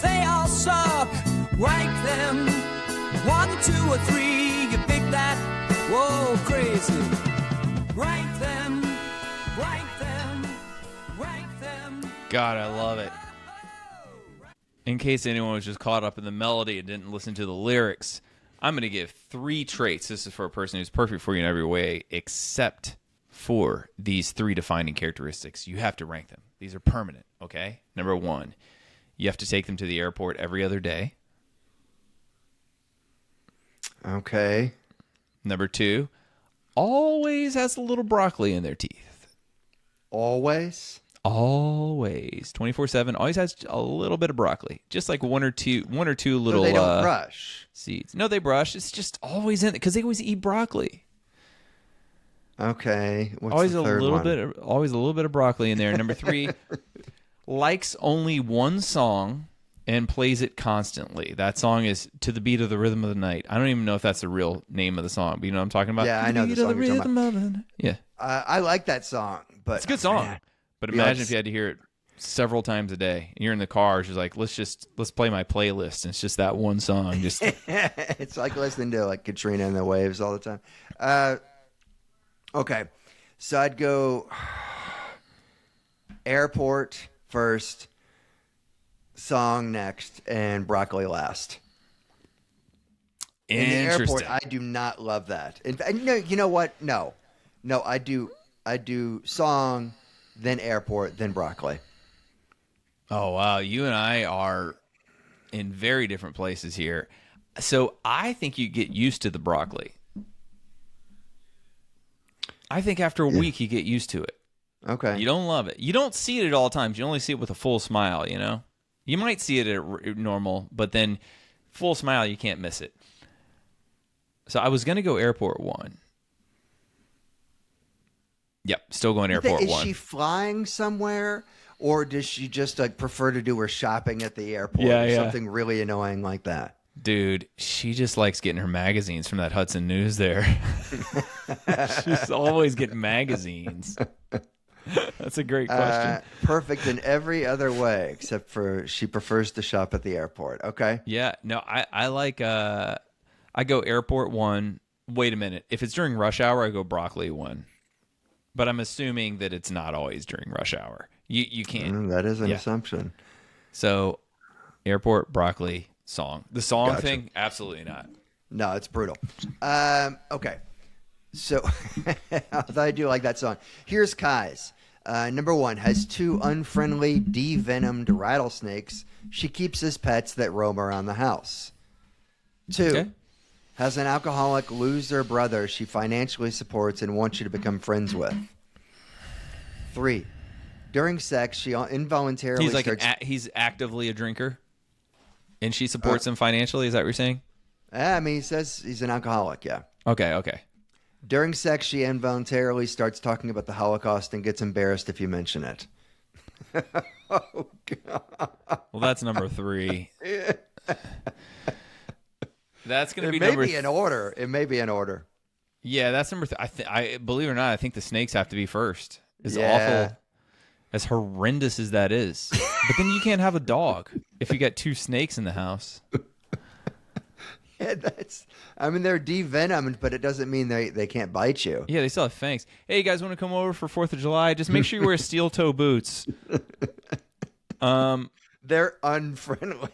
they all suck. Rank them, 1, 2, or 3. You pick that, whoa, crazy. Rank them, rank them, rank them. God, I love it. In case anyone was just caught up in the melody and didn't listen to the lyrics, I'm going to give 3 traits. This is for a person who's perfect for you in every way, except for these 3 defining characteristics. You have to rank them. These are permanent, okay? Number 1, you have to take them to the airport every other day. Okay. Number 2, always has a little broccoli in their teeth. Always? Always. 24/7, always has a little bit of broccoli. Just like one or two little So they don't brush. seeds. No, they brush. It's just always in it because they always eat broccoli. Okay. What's Always the a third little one? always a little bit of broccoli in there. Number 3, likes only one song and plays it constantly. That song is To the Beat of the Rhythm of the Night. I don't even know if that's the real name of the song, but you know what I'm talking about? Yeah, I know the song you're talking about. Yeah. I like that song, but It's a good song. But imagine if you had to hear it several times a day. And you're in the car, it's just like, let's play my playlist. And it's just that one song. Just it's like listening to like Katrina and the Waves all the time. Okay. So I'd go airport first, song next, and broccoli last. In the airport, I do not love that. No, you know what? No, I do song, then airport, then broccoli. Oh, wow. You and I are in very different places here. So I think you get used to the broccoli. I think after a week you get used to it. Okay. You don't love it. You don't see it at all times. You only see it with a full smile, you know? You might see it at normal, but then full smile, you can't miss it. So I was going to go airport 1. Yep, still going airport 1. Is she flying somewhere, or does she just like prefer to do her shopping at the airport? Yeah, or yeah. Something really annoying like that. Dude, she just likes getting her magazines from that Hudson News there. She's always getting magazines. That's a great question. Perfect in every other way, except for she prefers to shop at the airport. Okay. Yeah, no, I like, I go airport 1. Wait a minute. If it's during rush hour, I go broccoli 1. But I'm assuming that it's not always during rush hour. You can't. That is an assumption. So, airport, broccoli, song. The song Gotcha. thing, absolutely not. No, it's brutal. Okay. So I do like that song. Here's Kai's. Number 1, has 2 unfriendly, devenomed rattlesnakes she keeps as pets that roam around the house. 2, Okay. has an alcoholic loser brother she financially supports and wants you to become friends with. 3, during sex, she involuntarily He's like starts... he's actively a drinker, and she supports him financially. Is that what you're saying? I mean, he says he's an alcoholic, yeah. Okay. During sex, she involuntarily starts talking about the Holocaust and gets embarrassed if you mention it. Oh, God. Well, that's number 3. That's going to be It may number be in order. It may be in order. Yeah, that's number 3. I believe it or not, I think the snakes have to be first. As Yeah. awful, as horrendous as that is. But then you can't have a dog if you got 2 snakes in the house. Yeah, they're devenomed, but it doesn't mean they can't bite you. Yeah, they still have fangs. Hey, you guys want to come over for 4th of July? Just make sure you wear steel toe boots. They're unfriendly.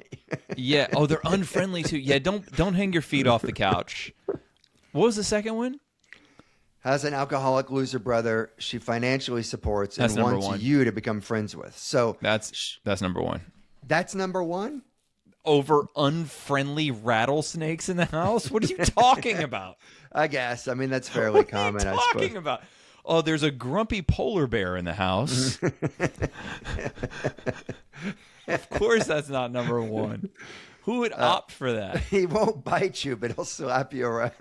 Yeah. Oh, they're unfriendly too. Yeah, don't hang your feet off the couch. What was the second one? Has an alcoholic loser brother she financially supports That's and number wants 1. you to become friends with. So That's number 1. that's number 1? Over unfriendly rattlesnakes in the house? What are you talking about? I guess. I mean, that's fairly common, I suppose. Talking about? Oh, there's a grumpy polar bear in the house. Of course that's not number 1. Who would opt for that? He won't bite you, but he'll slap you around.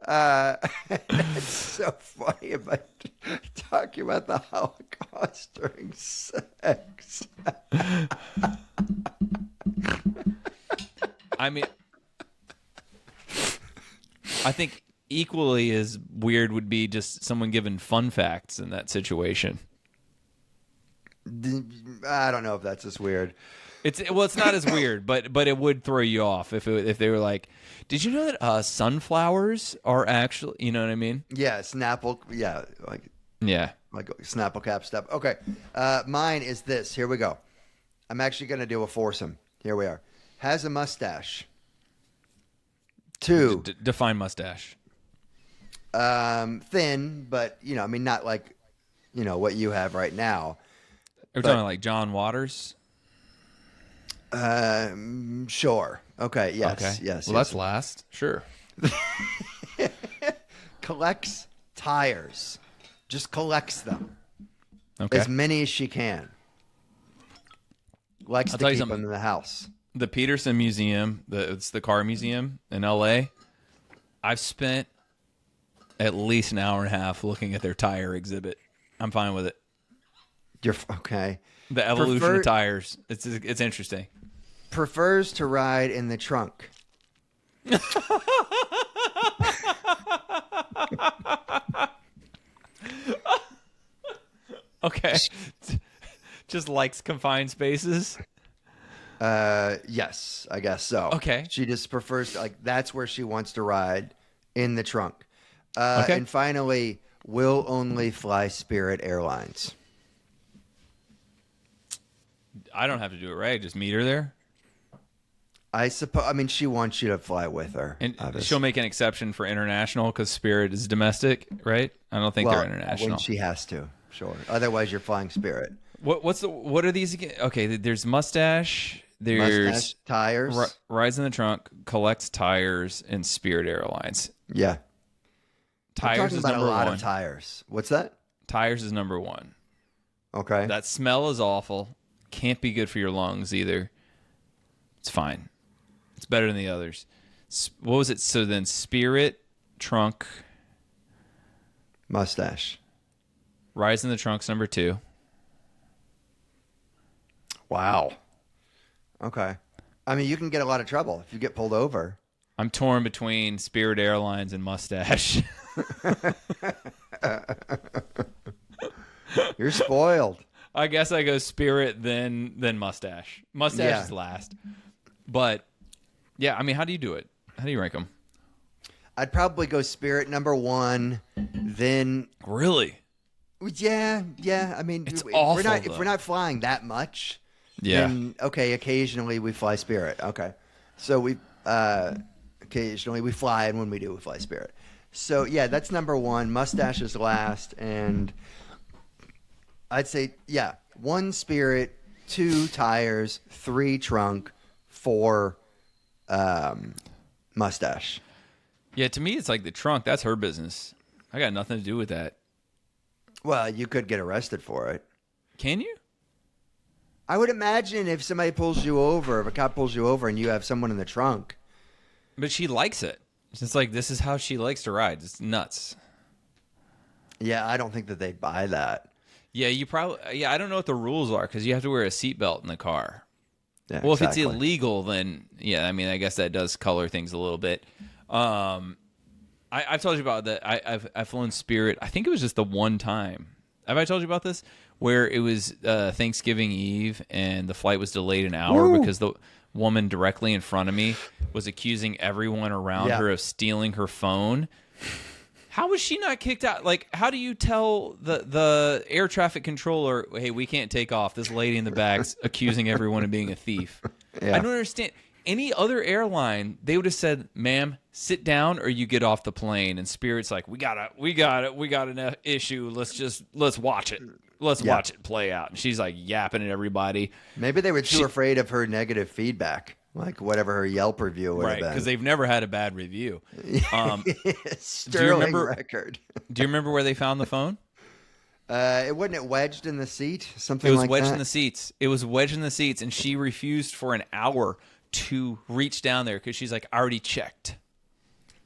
It's so funny about talking about the Holocaust during sex. I mean, I think equally as weird would be just someone giving fun facts in that situation. I don't know if that's as weird. It's not as weird, but it would throw you off if they were like, "Did you know that sunflowers are actually?" You know what I mean? Yeah, Snapple. Yeah, like Snapple cap stuff. Okay, mine is this. Here we go. I'm actually going to do a foursome. Here we are. Has a mustache. 2, Define mustache. thin, but I mean, not like what you have right now. Are we talking like John Waters? Sure. Okay. Yes. Okay. Yes. Well, that's last. Sure. Collects tires. Just collects them. Okay. As many as she can. Likes I'll to tell you keep something. them in the house. The Peterson Museum, it's the car museum in L.A. I've spent at least an hour and a half looking at their tire exhibit. I'm fine with it. You're okay. The evolution of tires. It's interesting. Prefers to ride in the trunk. Okay. Just likes confined spaces. Yes, I guess so. Okay. She just prefers that's where she wants to ride, in the trunk. Okay. And finally, will only fly Spirit Airlines. I don't have to do it, right? Just meet her there. I suppose. I mean, she wants you to fly with her, And obviously. she'll make an exception for international because Spirit is domestic, right? I don't think they're international. When she has to, sure. Otherwise, you're flying Spirit. What are these again? Okay, there's mustache. There's Mustache, tires. rides in the trunk, collects tires, and Spirit Airlines. Yeah. Tires I'm talking is about number a lot one. of tires. What's that? Tires is number one. Okay. That smell is awful. Can't be good for your lungs either. It's fine. It's better than the others. What was it? So then Spirit, trunk, mustache. rides in the trunk's number 2. Wow. Okay. I mean, you can get a lot of trouble if you get pulled over. I'm torn between Spirit Airlines and mustache. You're spoiled. I guess I go Spirit, then mustache. Mustache is last. But, yeah, I mean, how do you do it? How do you rank them? I'd probably go Spirit number 1, then... Really? Yeah. I mean, It's if awful, if we're not flying that much, Yeah. then, okay, occasionally we fly Spirit. Okay. So we... occasionally we fly, and when we do, we fly Spirit. So, yeah, that's number 1. Mustache is last, and... I'd say, 1 Spirit, 2 tires, 3 trunk, 4 mustache. Yeah, to me, it's like the trunk. That's her business. I got nothing to do with that. Well, you could get arrested for it. Can you? I would imagine if somebody pulls you over, if a cop pulls you over and you have someone in the trunk. But she likes it. It's like, this is how she likes to ride. It's nuts. Yeah, I don't think that they'd buy that. Yeah, I don't know what the rules are because you have to wear a seatbelt in the car. Yeah, Well, exactly. if it's illegal, then, yeah, I mean, I guess that does color things a little bit. I've told you about that. I've flown Spirit. I think it was just the one time. Have I told you about this? Where it was Thanksgiving Eve and the flight was delayed an hour because the woman directly in front of me was accusing everyone around her of stealing her phone. How was she not kicked out? Like, how do you tell the air traffic controller, hey, we can't take off? This lady in the back's accusing everyone of being a thief. Yeah. I don't understand. Any other airline, they would have said, ma'am, sit down or you get off the plane. And Spirit's like, we got an issue. Let's watch it. Let's watch it play out. And she's like yapping at everybody. Maybe they were too afraid of her negative feedback, like whatever her Yelp review would have been. Because they've never had a bad review. Sterling record. Do you remember where they found the phone? It wasn't it wedged in the seat? Something It was like wedged that? in the seats. It was wedged in the seats, and she refused for an hour to reach down there because she's like, I already checked.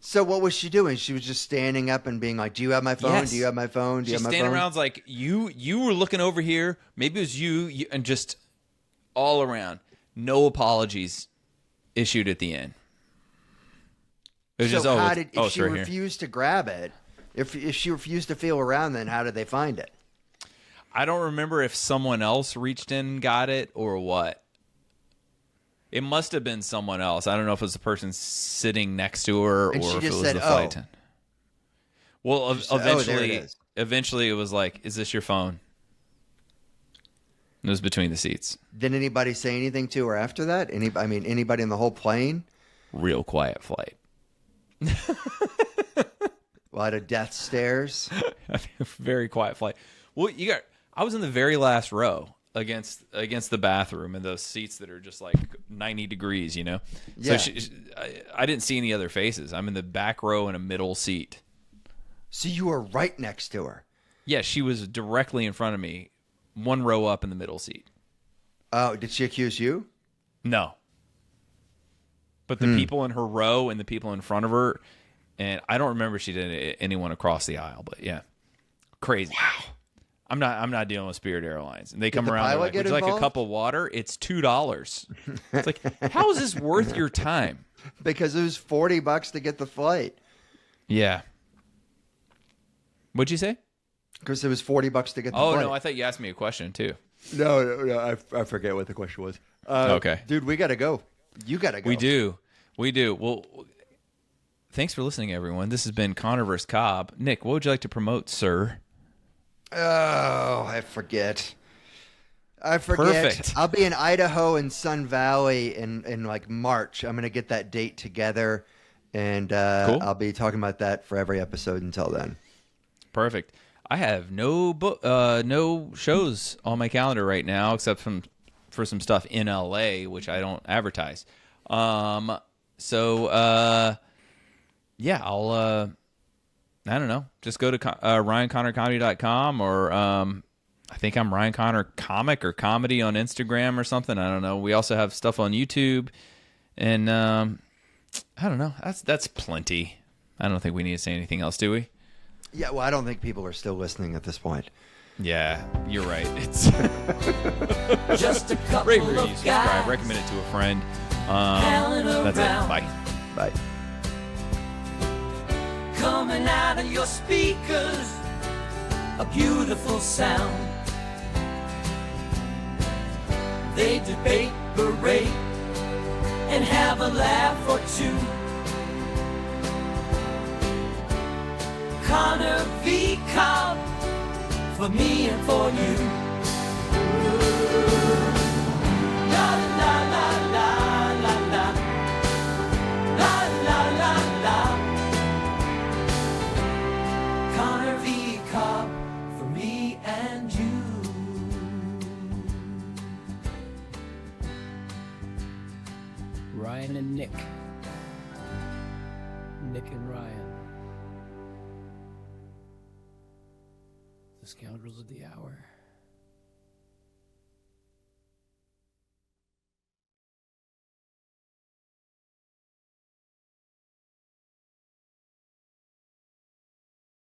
So what was she doing? She was just standing up and being like, do you have my phone? Yes. Do you have my phone? Do you She's have my standing phone? around like, you were looking over here. Maybe it was you, and just all around. No apologies issued at the end. It was So just, how did, if she right here. refused to grab it, if she refused to feel around, then how did they find it? I don't remember if someone else reached in and got it or what. It must have been someone else. I don't know if it was the person sitting next to her And or she if it just was said, the flight attendant. Well, said, "Oh, there it is." eventually it was like, is this your phone? It was between the seats. Did anybody say anything to her after that? Anybody in the whole plane? Real quiet flight. A lot of death stares. Very quiet flight. Well, I was in the very last row against the bathroom and those seats that are just like 90 degrees, you know? Yeah. So I didn't see any other faces. I'm in the back row in a middle seat. So you were right next to her. Yeah, she was directly in front of me, one row up in the middle seat. Oh, did she accuse you? No. But the people in her row and the people in front of her, and I don't remember if she did anyone across the aisle, but yeah. Crazy. Wow. I'm not dealing with Spirit Airlines. And they come around, they're like, would you like a cup of water? It's $2. It's like, how is this worth your time? Because it was $40 to get the flight. Yeah. What'd you say? Because it was $40 to get the flight. flight. Oh, no, I thought you asked me a question, too. No, I forget what the question was. Okay. Dude, we got to go. You got to go. We do. Well, thanks for listening, everyone. This has been Conner vs. Cobb. Nick, what would you like to promote, sir? Oh, I forget. Perfect. I'll be in Idaho and Sun Valley in like March. I'm going to get that date together, and Cool. I'll be talking about that for every episode until then. Perfect. I have no shows on my calendar right now except for some stuff in LA, which I don't advertise. Yeah, I'll I don't know. Just go to RyanConnerComedy.com or I think I'm Ryan Conner Comic or Comedy on Instagram or something. I don't know. We also have stuff on YouTube, and I don't know. That's plenty. I don't think we need to say anything else, do we? Yeah, well, I don't think people are still listening at this point. Yeah, you're right. It's Just a couple rate, of review, guys subscribe, recommend it to a friend. That's it. around. Bye. Bye. Coming out of your speakers, a beautiful sound. They debate, berate, and have a laugh or two. Conner v. Cobb, for me and for you. La la la la la la, la la la la. Conner v. Cobb, for me and you. Ryan and Nick. Nick and Ryan. The Scoundrels of the Hour.